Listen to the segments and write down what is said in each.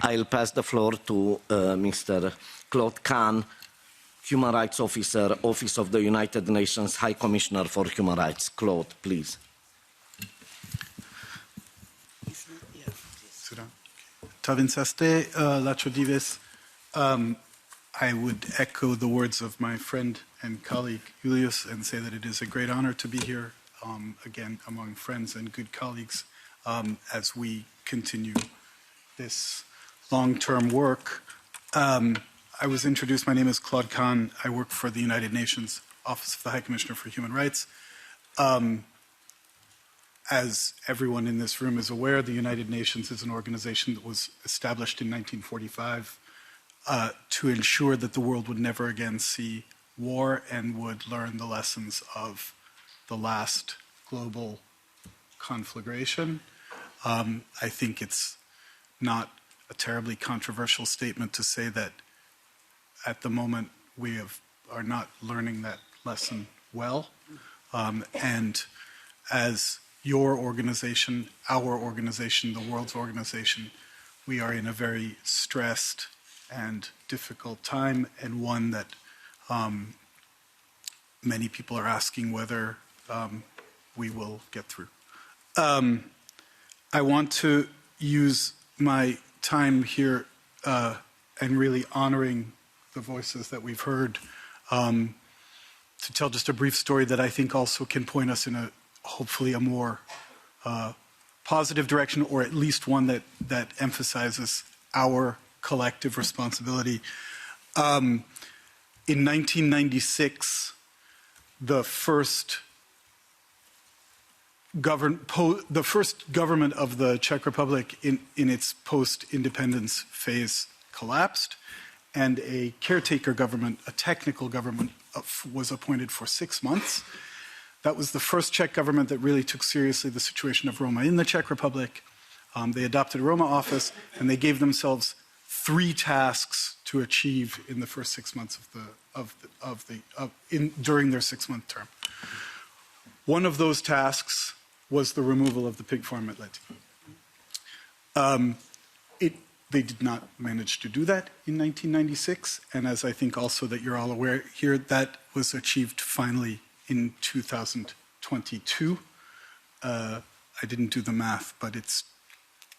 I'll pass the floor to Mr. Claude Kahn, Human Rights Officer, Office of the United Nations High Commissioner for Human Rights. Claude, please. Tavinsaste, Lachodivus. I would echo the words of my friend and colleague Julius and say that it is a great honor to be here again among friends and good colleagues as we continue this long-term work. I was introduced, my name is Claude Kahn. I work for the United Nations Office of the High Commissioner for Human Rights. As everyone in this room is aware, the United Nations is an organization that was established in 1945 to ensure that the world would never again see war and would learn the lessons of the last global conflagration. I think it's not a terribly controversial statement to say that at the moment we are not learning that lesson well. And as your organization, our organization, the world's organization, we are in a very stressed and difficult time, and one that many people are asking whether we will get through. I want to use my time here and really honoring the voices that we've heard to tell just a brief story that I think also can point us in a hopefully a more positive direction, or at least one that emphasizes our collective responsibility. In 1996, the first government of the Czech Republic in its post-independence phase collapsed, and a caretaker government, a technical government, was appointed for 6 months. That was the first Czech government that really took seriously the situation of Roma in the Czech Republic. They adopted a Roma office, and they gave themselves 3 tasks to achieve in the first 6 months during their 6-month term. One of those tasks was the removal of the pig farm at Lety. They did not manage to do that in 1996, and as I think also that you're all aware here, that was achieved finally in 2022. I didn't do the math, but it's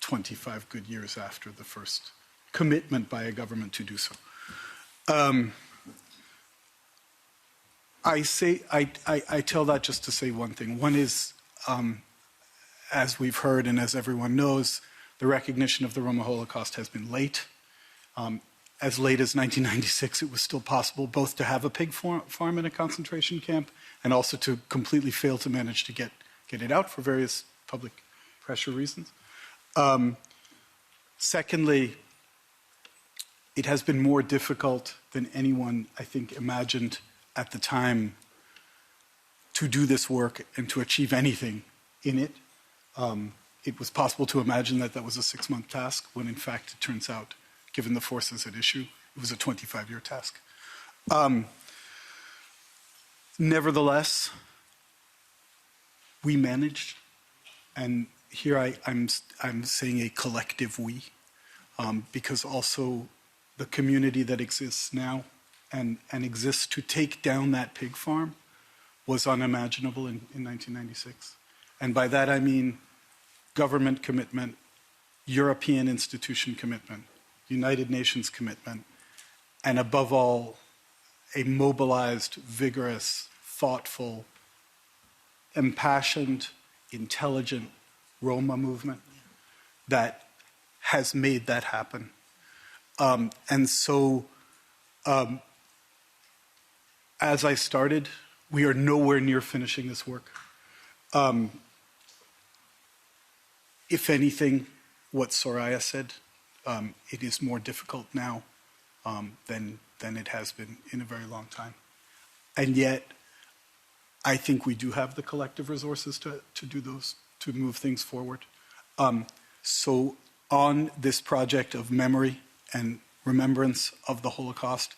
25 good years after the first commitment by a government to do so. I tell that just to say one thing. One is, as we've heard and as everyone knows, the recognition of the Roma Holocaust has been late. As late as 1996, it was still possible both to have a pig farm in a concentration camp and also to completely fail to manage to get it out for various public pressure reasons. Secondly, it has been more difficult than anyone, I think, imagined at the time to do this work and to achieve anything in it. It was possible to imagine that that was a 6-month task, when in fact it turns out, given the forces at issue, it was a 25-year task. Nevertheless, we managed, and here I'm saying a collective we, because also the community that exists now and exists to take down that pig farm was unimaginable in 1996. And by that I mean government commitment, European institution commitment, United Nations commitment, and above all, a mobilized, vigorous, thoughtful, impassioned, intelligent Roma movement that has made that happen. And so, as I started, we are nowhere near finishing this work. If anything, what Soraya said, it is more difficult now than it has been in a very long time. And yet, I think we do have the collective resources to do those, to move things forward. So on this project of memory and remembrance of the Holocaust,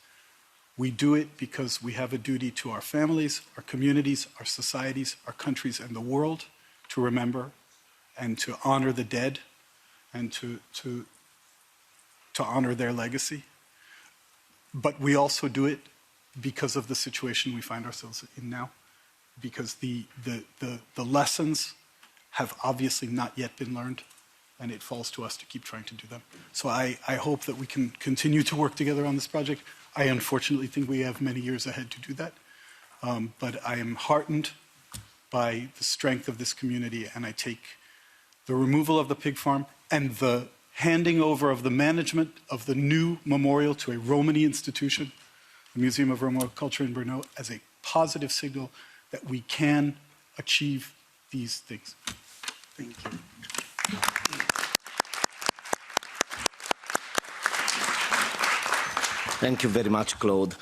we do it because we have a duty to our families, our communities, our societies, our countries, and the world to remember and to honor the dead and to to honor their legacy. But we also do it because of the situation we find ourselves in now, because the lessons have obviously not yet been learned, and it falls to us to keep trying to do them. So I hope that we can continue to work together on this project. I unfortunately think we have many years ahead to do that, but I am heartened by the strength of this community, and I take the removal of the pig farm and the handing over of the management of the new memorial to a Romani institution, the Museum of Roma Culture in Brno, as a positive signal that we can achieve these things. Thank you. Thank you very much, Claude.